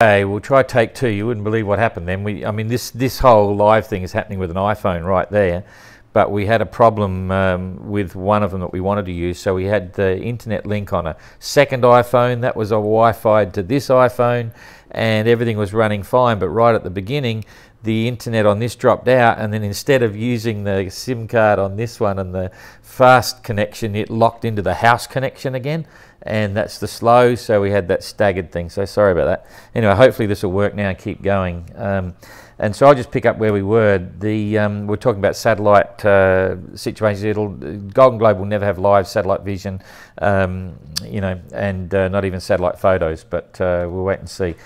Okay, we'll try take two. You wouldn't believe what happened then. I mean, this whole live thing is happening with an iPhone right there, but we had a problem with one of them that we wanted to use, so we had the internet link on a second iPhone that was a Wi-Fi to this iPhone, and everything was running fine, but right at the beginning the internet on this dropped out, and then instead of using the SIM card on this one and the fast connection, it locked into the house connection again, and that's the slow, so we had that staggered thing, so sorry about that. Anyway, hopefully this will work now and keep going. And so I'll just pick up where we were. We're talking about satellite situations. Golden Globe will never have live satellite vision, you know, and not even satellite photos, but we'll wait and see.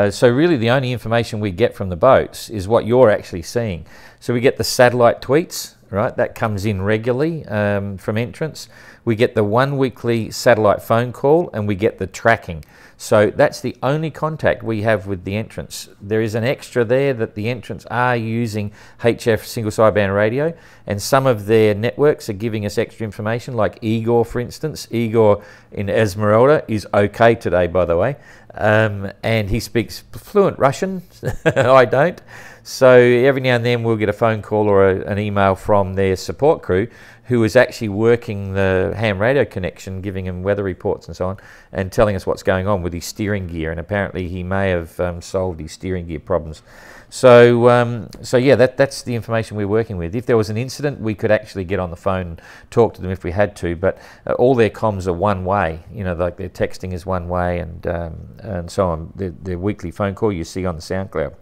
So really the only information we get from the boats is what you're actually seeing. So we get the satellite tweets, right? That comes in regularly from entrance. We get the 1 weekly satellite phone call, and we get the tracking. So that's the only contact we have with the entrance. There is an extra there that the entrance are using HF single sideband radio, and some of their networks are giving us extra information, like Igor, for instance. Igor in Esmeralda is okay today, by the way, and he speaks fluent Russian. I don't. So every now and then we'll get a phone call or an email from their support crew who is actually working the ham radio connection, giving him weather reports and so on, and telling us what's going on with his steering gear. And apparently he may have solved his steering gear problems. So, so yeah, that's the information we're working with. If there was an incident, we could actually get on the phone and talk to them if we had to, but all their comms are one way. You know, like their texting is one way, and so on. Their weekly phone call you see on the SoundCloud.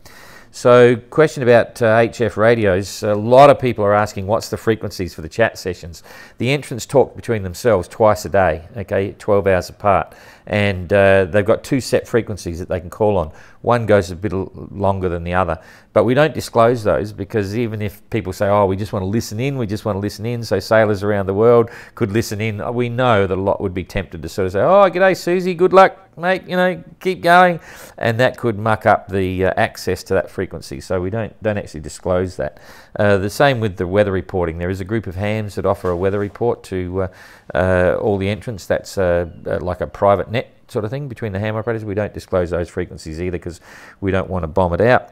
So, question about HF radios. A lot of people are asking what's the frequencies for the chat sessions. The entrants talk between themselves twice a day, okay, 12 hours apart, and they've got two set frequencies that they can call on. One goes a bit longer than the other, but we don't disclose those, because even if people say, oh, we just want to listen in, we just want to listen in, so sailors around the world could listen in, we know that a lot would be tempted to sort of say, oh, g'day Susie, good luck mate, you know, keep going, and that could muck up the access to that frequency, so we don't actually disclose that. The same with the weather reporting. There is a group of hams that offer a weather report to all the entrants. That's like a private net sort of thing between the ham operators. We don't disclose those frequencies either, because we don't want to bomb it out.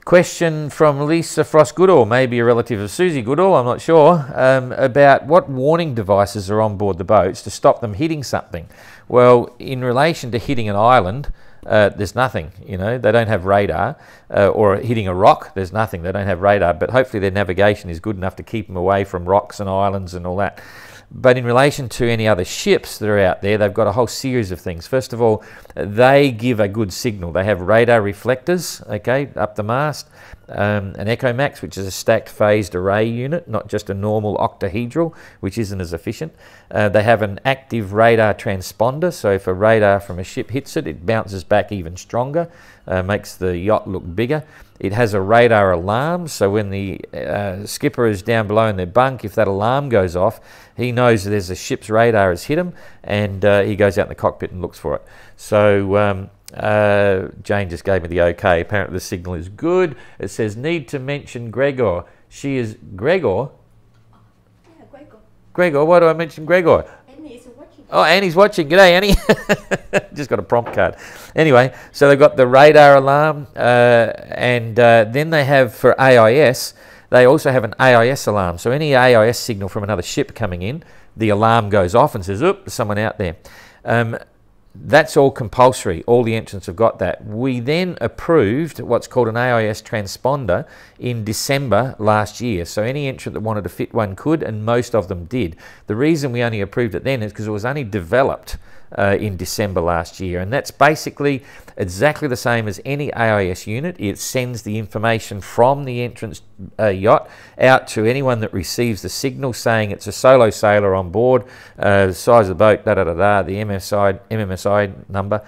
Question from Lisa Frost Goodall, maybe a relative of Susie Goodall, I'm not sure, about what warning devices are on board the boats to stop them hitting something. Well, in relation to hitting an island, there's nothing, you know, they don't have radar, or hitting a rock, there's nothing, they don't have radar, but hopefully their navigation is good enough to keep them away from rocks and islands and all that. But in relation to any other ships that are out there, they've got a whole series of things. First of all, they give a good signal. They have radar reflectors, okay, up the mast, an EchoMax, which is a stacked phased array unit, not just a normal octahedral, which isn't as efficient. They have an active radar transponder, so if a radar from a ship hits it, it bounces back even stronger, makes the yacht look bigger. It has a radar alarm, so when the skipper is down below in their bunk, if that alarm goes off, he knows that there's a ship's radar has hit him, and he goes out in the cockpit and looks for it. So Jane just gave me the okay. Apparently the signal is good. It says, need to mention Gregor. She is Gregor? Yeah, Gregor. Gregor, why do I mention Gregor? Annie is watching. Oh, Annie's watching. G'day, Annie. Just got a prompt card. Anyway, so they've got the radar alarm, and then they have for AIS, they also have an AIS alarm. So any AIS signal from another ship coming in, the alarm goes off and says, oop, there's someone out there. That's all compulsory. All the entrants have got that. We then approved what's called an AIS transponder in December last year. So any entrant that wanted to fit one could, and most of them did. The reason we only approved it then is because it was only developed in December last year, and that's basically exactly the same as any AIS unit. It sends the information from the entrance yacht out to anyone that receives the signal saying it's a solo sailor on board, the size of the boat, da-da-da-da, the MMSI number,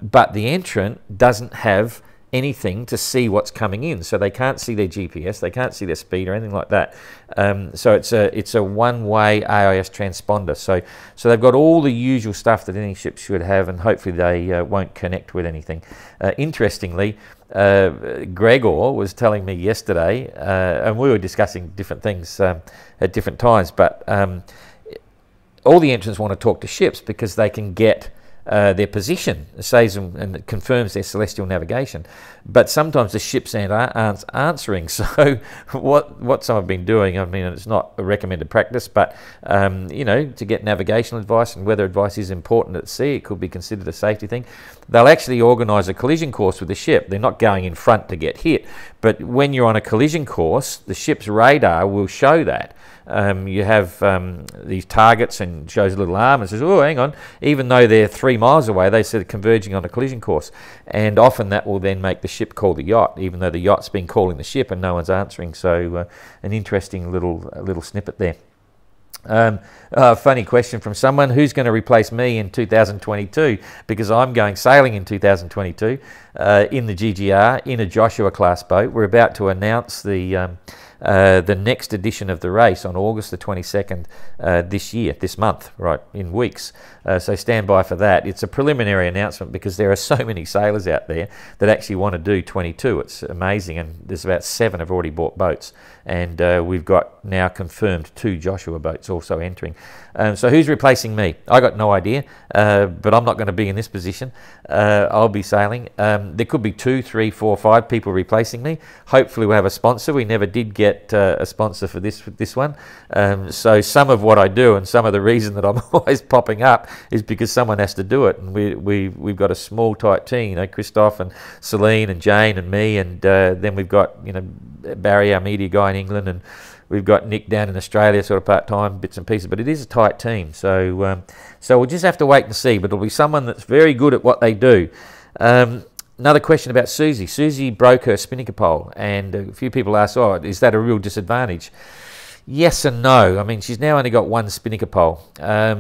but the entrant doesn't have anything to see what's coming in, so they can't see their GPS, they can't see their speed or anything like that. So it's a one-way AIS transponder. So they've got all the usual stuff that any ship should have, and hopefully they won't connect with anything. Interestingly, Gregor was telling me yesterday, and we were discussing different things at different times, but all the entrants want to talk to ships because they can get their position, it says and it confirms their celestial navigation. But sometimes the ships aren't answering. So what some have been doing, I mean, it's not a recommended practice, but you know, to get navigational advice and weather advice is important at sea. It could be considered a safety thing. They'll actually organise a collision course with the ship. They're not going in front to get hit, but when you're on a collision course, the ship's radar will show that. You have these targets and shows a little arm and says, oh, hang on, even though they're 3 miles away, they said converging on a collision course. And often that will then make the ship call the yacht, even though the yacht's been calling the ship and no one's answering. So an interesting little snippet there. Funny question from someone, who's going to replace me in 2022, because I'm going sailing in 2022 in the GGR in a Joshua class boat. We're about to announce the next edition of the race on August the 22nd this month, right, in weeks. So stand by for that. It's a preliminary announcement because there are so many sailors out there that actually want to do 22. It's amazing, and there's about 7 have already bought boats, and we've got now confirmed 2 Joshua boats also entering. So who's replacing me? I got no idea, but I'm not going to be in this position. I'll be sailing. There could be 2, 3, 4, 5 people replacing me. Hopefully we'll have a sponsor. We never did get a sponsor for this one. So some of what I do and some of the reason that I'm always popping up is because someone has to do it. And we've got a small tight team, you know, Christoph and Celine and Jane and me, and then we've got, you know, Barry, our media guy in England, and we've got Nick down in Australia, sort of part-time, bits and pieces, but it is a tight team. So so we'll just have to wait and see, but it'll be someone that's very good at what they do. Another question about Susie. Susie broke her spinnaker pole, and a few people asked, oh, is that a real disadvantage? Yes and no. I mean, she's now only got 1 spinnaker pole.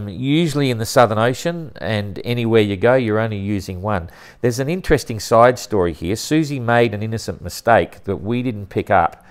Usually in the Southern Ocean and anywhere you go, you're only using 1. There's an interesting side story here. Susie made an innocent mistake that we didn't pick up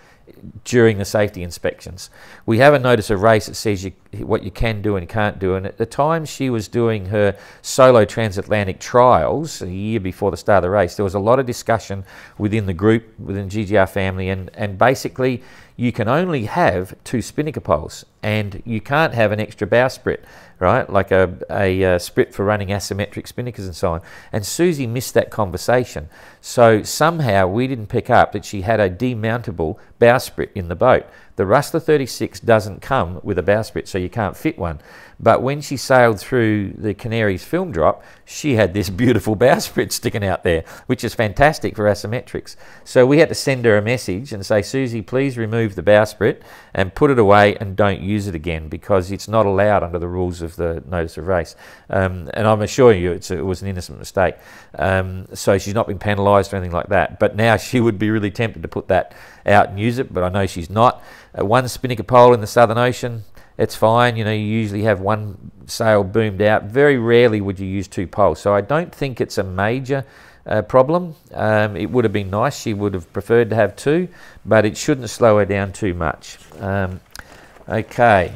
during the safety inspections. We have a notice of race that says what you can do and can't do, and at the time she was doing her solo transatlantic trials a year before the start of the race, there was a lot of discussion within the group, within the GGR family, and basically you can only have 2 spinnaker poles, and you can't have an extra bowsprit, right, like a sprit for running asymmetric spinnakers and so on. And Susie missed that conversation. So somehow we didn't pick up that she had a demountable bowsprit in the boat. The Rustler 36 doesn't come with a bowsprit, so you can't fit one. But when she sailed through the Canaries film drop, she had this beautiful bowsprit sticking out there, which is fantastic for asymmetrics. So we had to send her a message and say, Susie, please remove the bowsprit and put it away and don't use it again, because it's not allowed under the rules of the notice of race. And I'm assuring you it was an innocent mistake. So she's not been penalised or anything like that. But now she would be really tempted to put that out and use it, but I know she's not. 1 spinnaker pole in the Southern Ocean, it's fine. You know, you usually have 1 sail boomed out. Very rarely would you use 2 poles. So I don't think it's a major problem. It would have been nice. She would have preferred to have 2, but it shouldn't slow her down too much. Okay.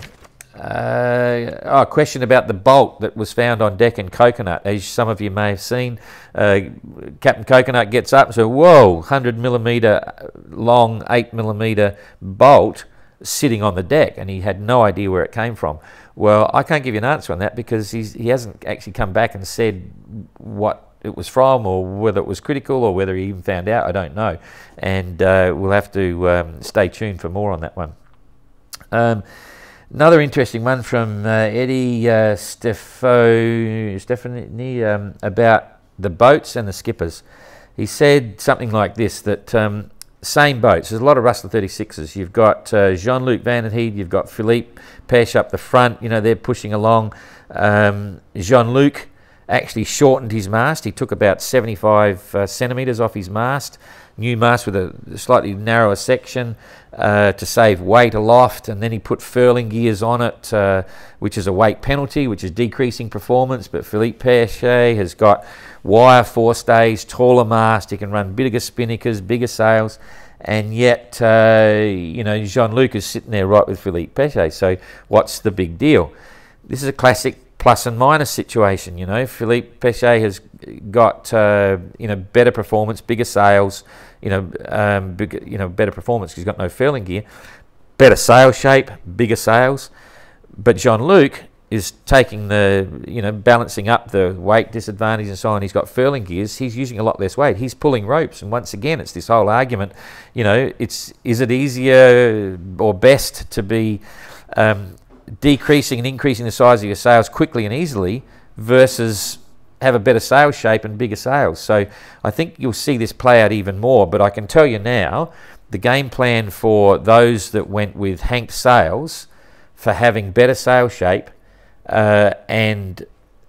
A question about the bolt that was found on deck in Coconut. As some of you may have seen, Captain Coconut gets up and says, whoa, 100mm long 8mm bolt sitting on the deck, and he had no idea where it came from. Well, I can't give you an answer on that because he hasn't actually come back and said what it was from, or whether it was critical, or whether he even found out. I don't know, and we'll have to stay tuned for more on that one. Another interesting one from Eddie Stephanie about the boats and the skippers. He said something like this, that same boats, there's a lot of Rustler 36s. You've got Jean-Luc Van den Heede, you've got Philippe Peche up the front, you know, they're pushing along. Jean-Luc actually shortened his mast. He took about 75 centimetres off his mast, new mast with a slightly narrower section to save weight aloft, and then he put furling gears on it, which is a weight penalty, which is decreasing performance. But Philippe Peche has got wire forestays, taller mast, he can run bigger spinnakers, bigger sails, and yet you know, Jean-Luc is sitting there right with Philippe Peche. So what's the big deal? This is a classic plus and minus situation. You know, Philippe Peche has got you know, better performance, bigger sails, you know, better performance because he's got no furling gear, better sail shape, bigger sails. But Jean-Luc is taking the, balancing up the weight disadvantage and so on. He's got furling gears. He's using a lot less weight. He's pulling ropes. And once again, it's this whole argument, is it easier or best to be decreasing and increasing the size of your sails quickly and easily versus have a better sail shape and bigger sails? So I think you'll see this play out even more. But I can tell you now, the game plan for those that went with hanked sails for having better sail shape and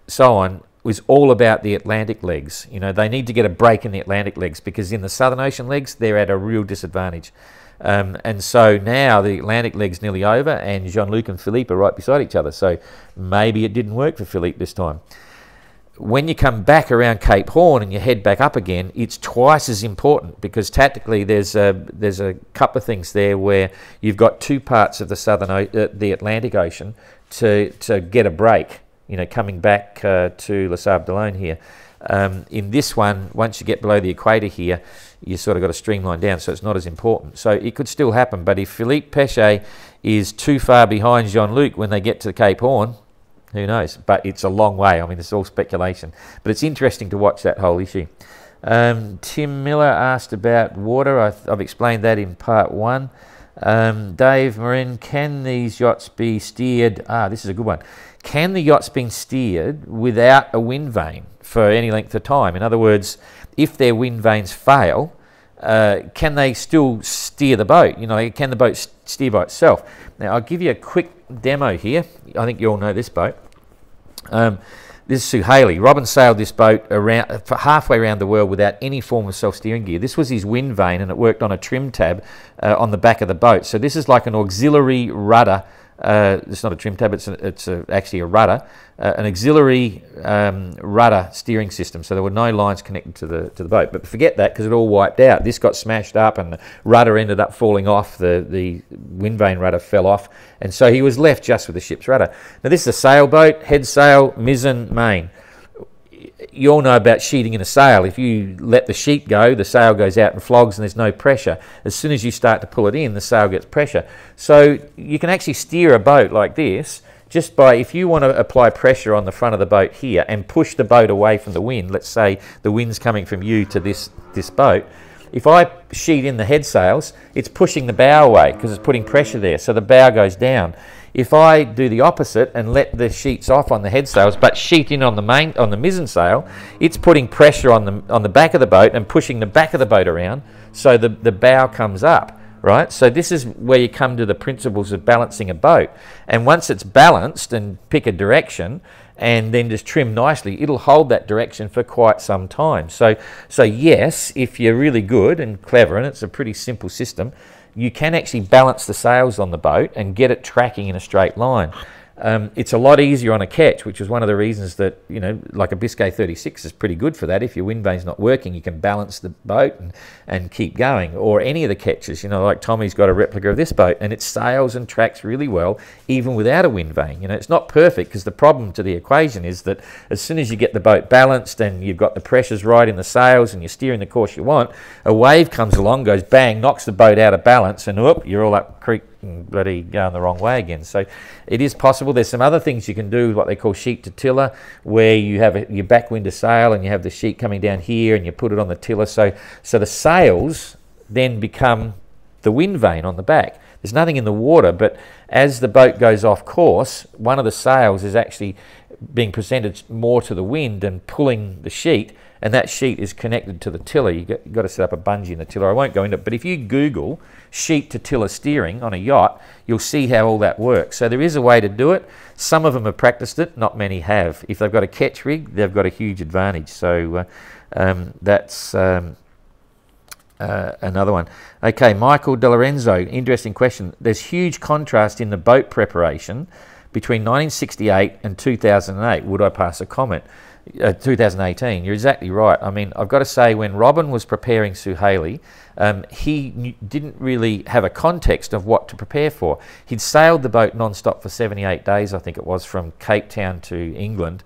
so on was all about the Atlantic legs. They need to get a break in the Atlantic legs, because in the Southern Ocean legs, they're at a real disadvantage. And so now the Atlantic leg's nearly over, and Jean-Luc and Philippe are right beside each other. So maybe it didn't work for Philippe this time. When you come back around Cape Horn and you head back up again, it's twice as important, because tactically there's a couple of things there where you've got two parts of the Atlantic Ocean to get a break. Coming back to Les Sables d'Olonne here. In this one, once you get below the equator here, you sort of got to streamline down, so it's not as important. So it could still happen, but if Philippe Péchet is too far behind Jean-Luc when they get to Cape Horn, who knows? But it's a long way. I mean, it's all speculation. But it's interesting to watch that whole issue. Tim Miller asked about water. I've explained that in part 1. Dave Marin, can these yachts be steered? This is a good one. Can the yachts be steered without a wind vane for any length of time? In other words, if their wind vanes fail, can they still steer the boat? Can the boat steer by itself? Now, I'll give you a quick demo here. I think you all know this boat. This is Sue Haley. Robin sailed this boat for halfway around the world without any form of self-steering gear. This was his wind vane, and it worked on a trim tab on the back of the boat. So this is like an auxiliary rudder. It's not a trim tab, it's actually a rudder, an auxiliary rudder steering system. So there were no lines connected to the boat. But forget that, because it all wiped out. This got smashed up and the rudder ended up falling off. The wind vane rudder fell off, and so he was left just with the ship's rudder. Now this is a sailboat, head sail, mizzen, main. You all know about sheeting in a sail. If you let the sheet go, the sail goes out and flogs and there's no pressure. As soon as you start to pull it in, the sail gets pressure. So you can actually steer a boat like this just by, if you want to apply pressure on the front of the boat here and push the boat away from the wind. Let's say the wind's coming from you to this boat. If I sheet in the head sails, it's pushing the bow away because it's putting pressure there, so the bow goes down. If I do the opposite and let the sheets off on the head sails, but sheet in on the mizzen sail, it's putting pressure on the back of the boat and pushing the back of the boat around, so the bow comes up, right? So this is where you come to the principles of balancing a boat. And once it's balanced and pick a direction and then just trim nicely, it'll hold that direction for quite some time. So yes, if you're really good and clever, and it's a pretty simple system, you can actually balance the sails on the boat and get it tracking in a straight line. It's a lot easier on a ketch, which is one of the reasons that, like a Biscay 36 is pretty good for that. If your wind vane's not working, you can balance the boat and keep going. Or any of the ketches, like Tommy's got a replica of this boat, and it sails and tracks really well, even without a wind vane. It's not perfect, because the problem to the equation is that as soon as you get the boat balanced and you've got the pressures right in the sails and you're steering the course you want, a wave comes along, goes bang, knocks the boat out of balance, and whoop, you're all up creek and bloody going the wrong way again. So it is possible. There's some other things you can do, what they call sheet to tiller, where you have your backwind to sail and you have the sheet coming down here and you put it on the tiller. So the sails then become the wind vane on the back. There's nothing in the water, but as the boat goes off course, one of the sails is actually being presented more to the wind and pulling the sheet, and that sheet is connected to the tiller. You've got to set up a bungee in the tiller. I won't go into it, but if you Google sheet to tiller steering on a yacht, you'll see how all that works. So there is a way to do it. Some of them have practiced it, not many have. If they've got a catch rig, they've got a huge advantage. So that's another one. Okay, Michael De Lorenzo, interesting question. There's huge contrast in the boat preparation between 1968 and 2008. Would I pass a comment? 2018, you're exactly right. I mean, I've got to say, when Robin was preparing Suhaili, he didn't really have a context of what to prepare for. He'd sailed the boat non-stop for 78 days, I think it was, from Cape Town to England,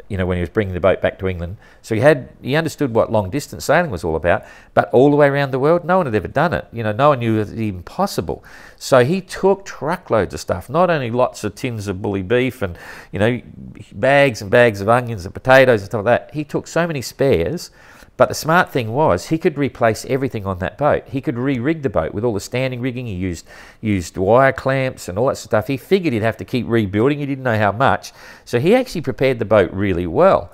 you know, when he was bringing the boat back to England. So he understood what long distance sailing was all about, but all the way around the world, no one had ever done it. You know, no one knew it was even possible. So he took truckloads of stuff, not only lots of tins of bully beef and, you know, bags and bags of onions and potatoes and stuff like that. He took so many spares. But the smart thing was, he could replace everything on that boat. He could re-rig the boat with all the standing rigging. He used wire clamps and all that stuff. He figured he'd have to keep rebuilding. He didn't know how much. So he actually prepared the boat really well.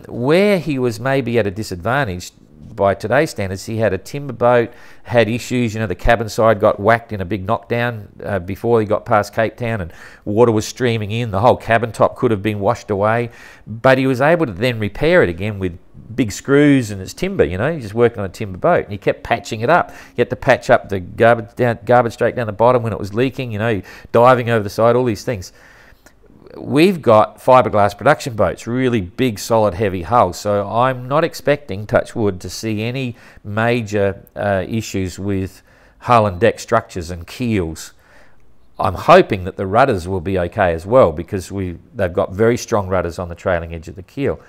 Where he was maybe at a disadvantage by today's standards, he had a timber boat, had issues. You know, the cabin side got whacked in a big knockdown before he got past Cape Town, and water was streaming in. The whole cabin top could have been washed away. But he was able to then repair it again with big screws, and it's timber, you know. He's just working on a timber boat, and he kept patching it up. He had to patch up the garbage straight down the bottom when it was leaking, you know, diving over the side, all these things. We've got fiberglass production boats, really big, solid, heavy hulls. So I'm not expecting, touch wood, to see any major issues with hull and deck structures and keels. I'm hoping that the rudders will be okay as well, because they've got very strong rudders on the trailing edge of the keel.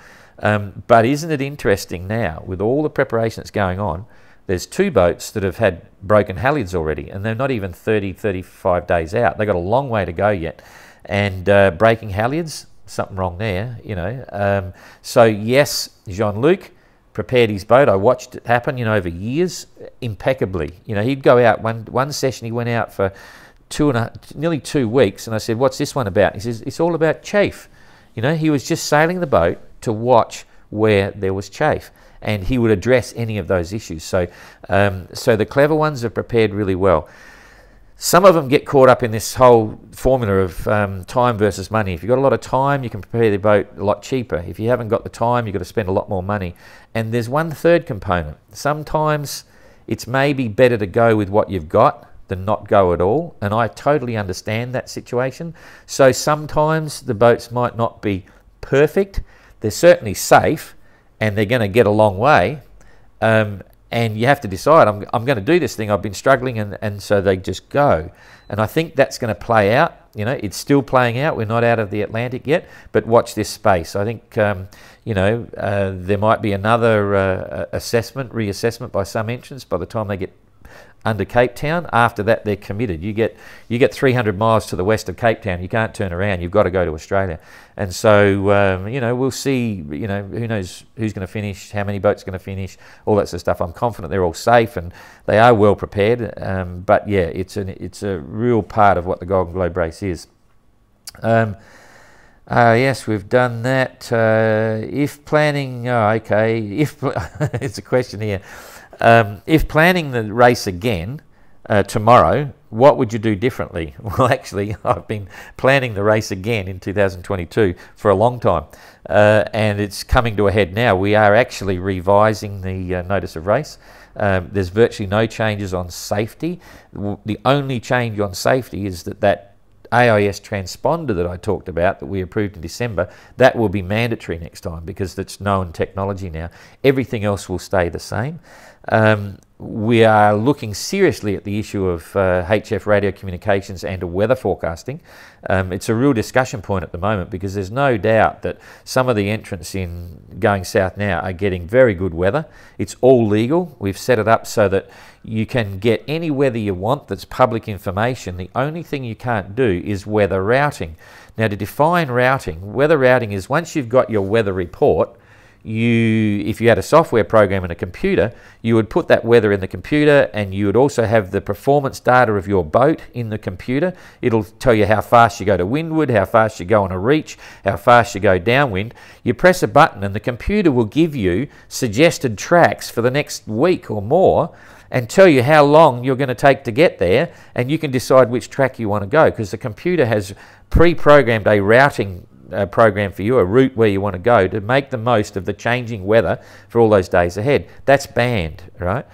But isn't it interesting now, with all the preparation that's going on, there's 2 boats that have had broken halyards already, and they're not even 30, 35 days out. They've got a long way to go yet. And breaking halyards, something wrong there, you know. So yes, Jean-Luc prepared his boat. I watched it happen, you know, over years, impeccably. You know, he'd go out, one session he went out for nearly 2 weeks, and I said, what's this one about? He says, it's all about chafe. You know, he was just sailing the boat to watch where there was chafe, and he would address any of those issues. So, so the clever ones are prepared really well. Some of them get caught up in this whole formula of time versus money. If you've got a lot of time, you can prepare the boat a lot cheaper. If you haven't got the time, you've got to spend a lot more money. And there's one third component. Sometimes it's maybe better to go with what you've got than not go at all. And I totally understand that situation. So sometimes the boats might not be perfect. They're certainly safe, and they're going to get a long way. And you have to decide, I'm going to do this thing. I've been struggling, and so they just go. And I think that's going to play out. You know, it's still playing out. We're not out of the Atlantic yet, but watch this space. I think, you know, there might be another reassessment by some entrants by the time they get under Cape Town. After that, they're committed. You get 300 miles to the west of Cape Town. You can't turn around. You've got to go to Australia. And so, you know, we'll see, you know, who knows who's going to finish, how many boats are going to finish, all that sort of stuff. I'm confident they're all safe and they are well prepared. But yeah, it's a real part of what the Golden Globe race is. Yes, we've done that. If planning, it's a question here. If planning the race again tomorrow, what would you do differently? Well, actually, I've been planning the race again in 2022 for a long time, and it's coming to a head now. We are actually revising the notice of race. There's virtually no changes on safety. The only change on safety is that AIS transponder that I talked about, that we approved in December, that will be mandatory next time because it's known technology now. Everything else will stay the same. We are looking seriously at the issue of HF radio communications and weather forecasting. It's a real discussion point at the moment because there's no doubt that some of the entrants in going south now are getting very good weather. It's all legal. We've set it up so that you can get any weather you want that's public information. The only thing you can't do is weather routing. Now, to define routing, weather routing is once you've got your weather report, if you had a software program in a computer, you would put that weather in the computer, and you would also have the performance data of your boat in the computer. It'll tell you how fast you go to windward, how fast you go on a reach, how fast you go downwind. You press a button and the computer will give you suggested tracks for the next week or more and tell you how long you're going to take to get there, and you can decide which track you want to go because the computer has pre-programmed a routing program for you, a route where you want to go to make the most of the changing weather for all those days ahead. That's banned, right?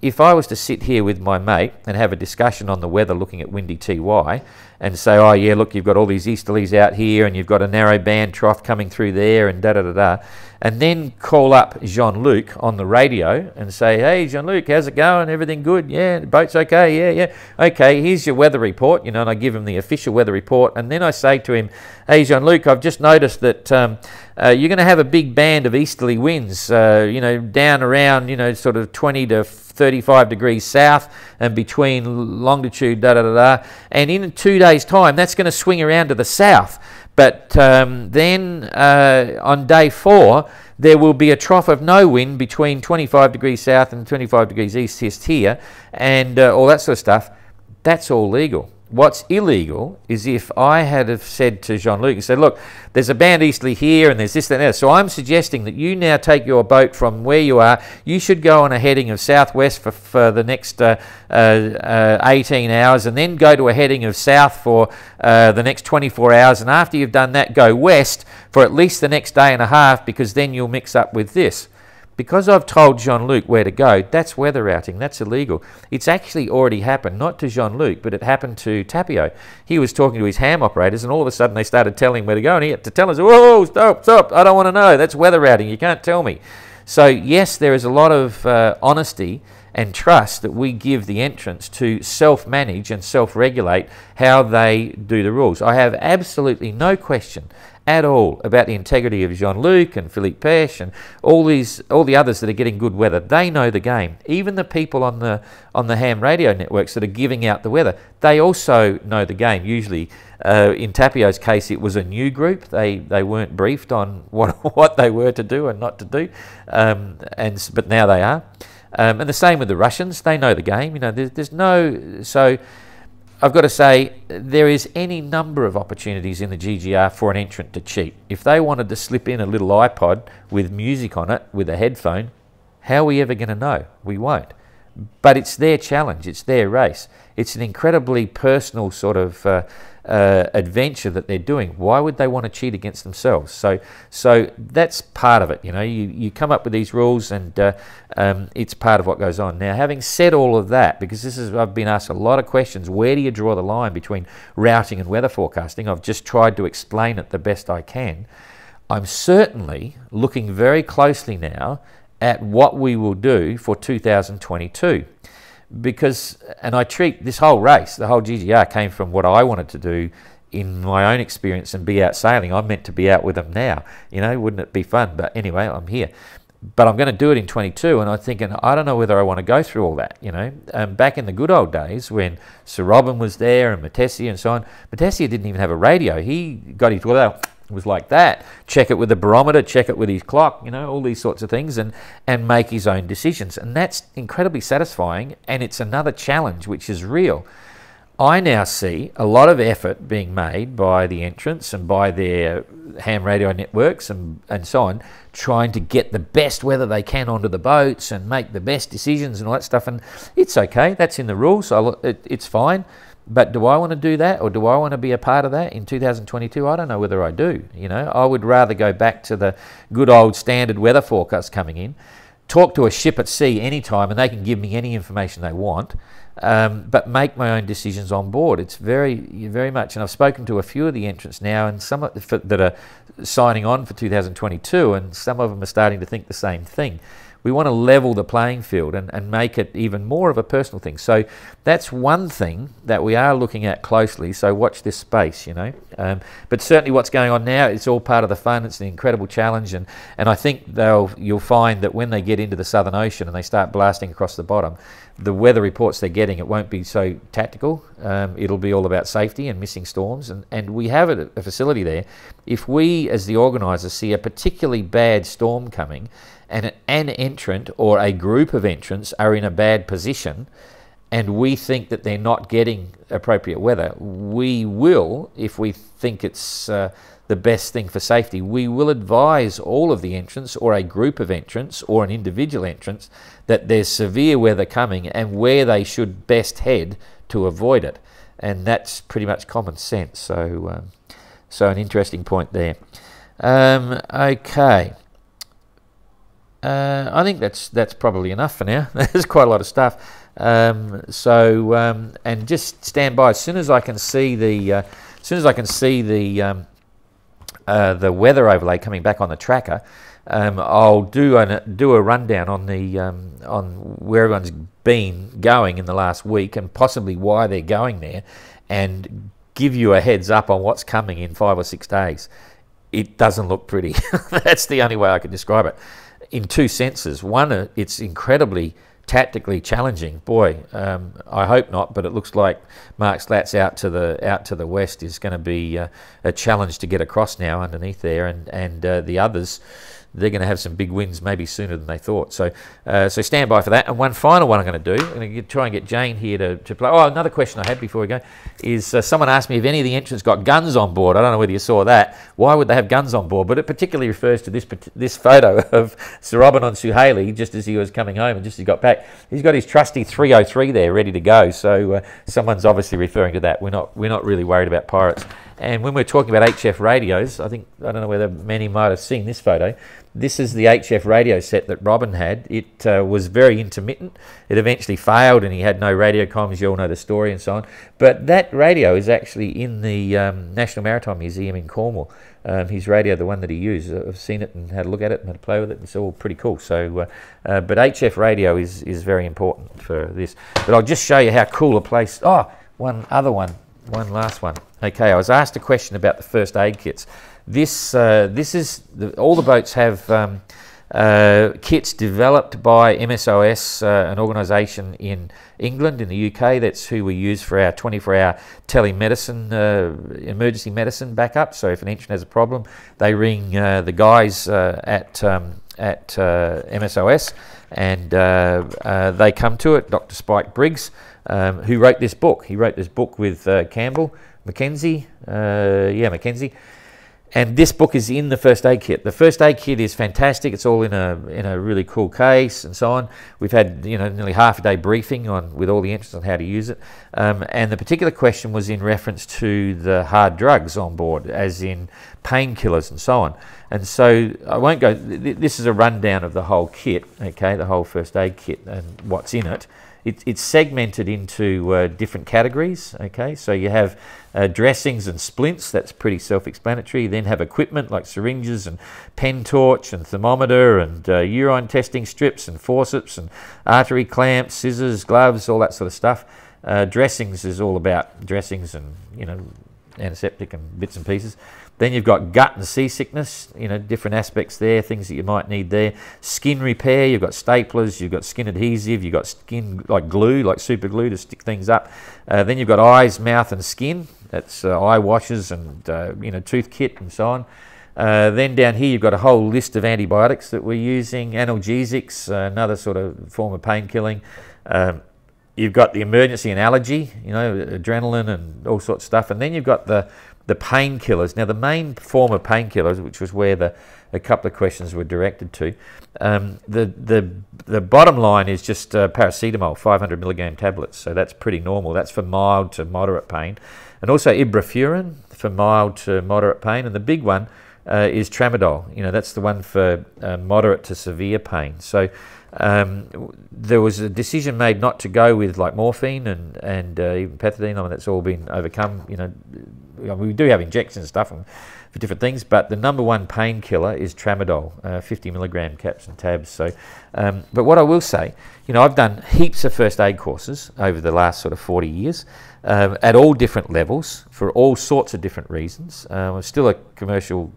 If I was to sit here with my mate and have a discussion on the weather looking at windy TY, and say, oh yeah, look, you've got all these easterlies out here, and you've got a narrow band trough coming through there, and da-da-da-da, and then call up Jean-Luc on the radio and say, hey, Jean-Luc, how's it going? Everything good? Yeah, the boat's okay? Yeah. Okay, here's your weather report, and I give him the official weather report, and then I say to him, hey, Jean-Luc, I've just noticed that you're going to have a big band of easterly winds, down around, sort of 20 to 35 degrees south and between longitude, da-da-da-da, and in 2 days' time, that's going to swing around to the south. But then on day 4, there will be a trough of no wind between 25 degrees south and 25 degrees east here, and all that sort of stuff. That's all legal. What's illegal is if I had have said to Jean-Luc and said, look, there's a band easterly here and there's this and that. So I'm suggesting that you now take your boat from where you are. You should go on a heading of southwest for the next 18 hours, and then go to a heading of south for the next 24 hours. And after you've done that, go west for at least the next day and a half, because then you'll mix up with this. Because I've told Jean-Luc where to go, that's weather routing, that's illegal. It's actually already happened, not to Jean-Luc, but it happened to Tapio. He was talking to his ham operators, and all of a sudden they started telling him where to go, and he had to tell us, whoa, stop, I don't want to know, that's weather routing, you can't tell me. So yes, there is a lot of honesty and trust that we give the entrants to self-manage and self-regulate how they do the rules. I have absolutely no question at all about the integrity of Jean-Luc and Philippe Peche and all the others that are getting good weather. They know the game. Even the people on the ham radio networks that are giving out the weather, they also know the game. Usually, in Tapio's case, it was a new group. They weren't briefed on what they were to do and not to do, but now they are. And the same with the Russians. They know the game. There's no... So I've got to say, there is any number of opportunities in the GGR for an entrant to cheat. If they wanted to slip in a little iPod with music on it, with a headphone, how are we ever going to know? We won't. But it's their challenge. It's their race. It's an incredibly personal sort of adventure that they're doing. Why would they want to cheat against themselves? So that's part of it. You come up with these rules, and it's part of what goes on. Now, having said all of that, because I've been asked a lot of questions, where do you draw the line between routing and weather forecasting? I've just tried to explain it the best I can. I'm certainly looking very closely now at what we will do for 2022. And I treat this whole race, the whole GGR, came from what I wanted to do in my own experience and be out sailing. I'm meant to be out with them now. Wouldn't it be fun? But anyway, I'm here. But I'm going to do it in 22, and I'm thinking, I don't know whether I want to go through all that, Back in the good old days when Sir Robin was there and Matessia and so on, Matessia didn't even have a radio. He got his... It was like that. Check it with the barometer, check it with his clock, all these sorts of things, and make his own decisions. And that's incredibly satisfying, and it's another challenge which is real. I now see a lot of effort being made by the entrants and by their ham radio networks and so on, trying to get the best weather they can onto the boats and make the best decisions and all that stuff. And it's okay, that's in the rules, so it's fine. But do I want to do that, or do I want to be a part of that in 2022? I don't know whether I do. I would rather go back to the good old standard weather forecast coming in, talk to a ship at sea anytime, and they can give me any information they want, but make my own decisions on board. It's very, very much, and I've spoken to a few of the entrants now, and some that are signing on for 2022, and some of them are starting to think the same thing. We want to level the playing field and make it even more of a personal thing. So that's one thing that we are looking at closely, so watch this space, But certainly what's going on now, it's all part of the fun. It's an incredible challenge, and I think you'll find that when they get into the Southern Ocean and they start blasting across the bottom, the weather reports they're getting, it won't be so tactical. It'll be all about safety and missing storms, and we have a facility there. If we, as the organisers, see a particularly bad storm coming, and an entrant or a group of entrants are in a bad position, and we think that they're not getting appropriate weather, we will, if we think it's the best thing for safety, we will advise all of the entrants or a group of entrants or an individual entrant that there's severe weather coming and where they should best head to avoid it. And that's pretty much common sense. So an interesting point there. Okay. I think that's probably enough for now. There's quite a lot of stuff. And just stand by as soon as I can see the the weather overlay coming back on the tracker. I'll do a rundown on the on where everyone's been going in the last week and possibly why they're going there, and give you a heads up on what's coming in 5 or 6 days. It doesn't look pretty. That's the only way I can describe it. In two senses. One, it's incredibly tactically challenging. Boy, I hope not, but it looks like Mark Slat's out to the west is going to be a challenge to get across now underneath there, and the others, they're going to have some big wins maybe sooner than they thought. So so stand by for that. And one final one I'm going to do, I'm going to try and get Jane here to play. Oh, another question I had before we go is someone asked me if any of the entrants got guns on board. I don't know whether you saw that. Why would they have guns on board? But it particularly refers to this photo of Sir Robin on Suhaili just as he was coming home and just as he got back. He's got his trusty 303 there ready to go. So someone's obviously referring to that. We're not really worried about pirates. And when we're talking about HF radios, I don't know whether many might have seen this photo. This is the HF radio set that Robin had. It was very intermittent. It eventually failed and he had no radio comms. You all know the story and so on. But that radio is actually in the National Maritime Museum in Cornwall. His radio, the one that he used, I've seen it and had a look at it and had a play with it. It's all pretty cool. So, but HF radio is very important for this. But I'll just show you how cool a place. Oh, one last one. Okay, I was asked a question about the first aid kits. This is all the boats have kits developed by MSOS, an organisation in England, in the UK. That's who we use for our 24-hour telemedicine, emergency medicine backup. So if an entrant has a problem, they ring the guys at MSOS, and they come to it. Dr. Spike Briggs, who wrote this book. He wrote this book with Mackenzie. And this book is in the first aid kit. The first aid kit is fantastic. It's all in a really cool case and so on. We've had nearly half a day briefing with all the entrants on how to use it. And the particular question was in reference to the hard drugs on board, as in painkillers and so on. And so I won't go. This is a rundown of the whole kit, okay, the whole first aid kit and what's in it. It's segmented into different categories, okay? So you have dressings and splints, that's pretty self-explanatory. You then have equipment like syringes and pen torch and thermometer and urine testing strips and forceps and artery clamps, scissors, gloves, all that sort of stuff. Dressings is all about dressings and, antiseptic and bits and pieces. Then you've got gut and seasickness, different aspects there, things that you might need there. Skin repair, you've got staplers, you've got skin adhesive, you've got skin like glue, like super glue to stick things up. Then you've got eyes, mouth and skin, that's eye washes and tooth kit and so on. Then down here you've got a whole list of antibiotics that we're using, analgesics, another sort of form of pain killing. You've got the emergency and allergy, adrenaline and all sorts of stuff. And then you've got the painkillers. Now, the main form of painkillers, which was where a couple of questions were directed to, the bottom line is just paracetamol, 500 milligram tablets. So that's pretty normal. That's for mild to moderate pain. And also ibuprofen for mild to moderate pain. And the big one is tramadol. That's the one for moderate to severe pain. So there was a decision made not to go with like morphine and even pethidine. I mean, that's all been overcome. We do have injections and stuff for different things, but the number one painkiller is tramadol, 50 milligram caps and tabs. So, but what I will say, I've done heaps of first aid courses over the last sort of 40 years at all different levels for all sorts of different reasons. I'm still a commercial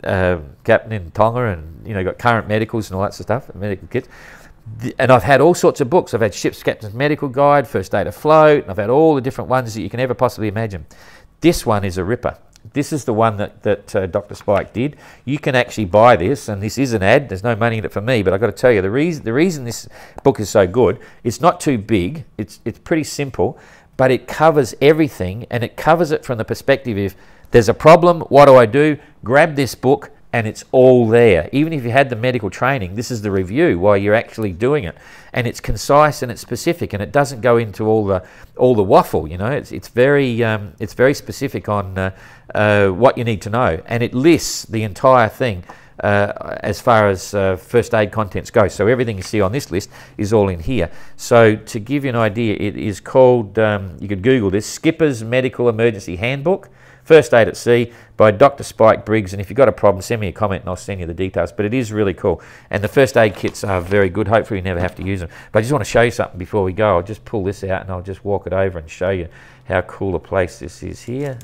captain in Tonga, and got current medicals and all that sort of stuff, medical kits. And I've had all sorts of books. I've had Ship's Captain's Medical Guide, First Aid Afloat, and I've had all the different ones that you can ever possibly imagine. This one is a ripper. This is the one that Dr. Spike did. You can actually buy this, and this is an ad. There's no money in it for me, but I've got to tell you, the reason this book is so good, it's not too big, it's pretty simple, but it covers everything, and it covers it from the perspective of, there's a problem, what do I do? Grab this book, and it's all there. Even if you had the medical training, this is the review while you're actually doing it, and it's concise and it's specific, and it doesn't go into all the waffle. It's very specific on what you need to know, and it lists the entire thing as far as first aid contents go. So everything you see on this list is all in here. So to give you an idea, it is called, you could Google this, Skipper's Medical Emergency Handbook, First Aid at Sea by Dr. Spike Briggs. And if you've got a problem, send me a comment and I'll send you the details. But it is really cool. And the first aid kits are very good. Hopefully you never have to use them. But I just want to show you something before we go. I'll just pull this out and I'll just walk it over and show you how cool a place this is here.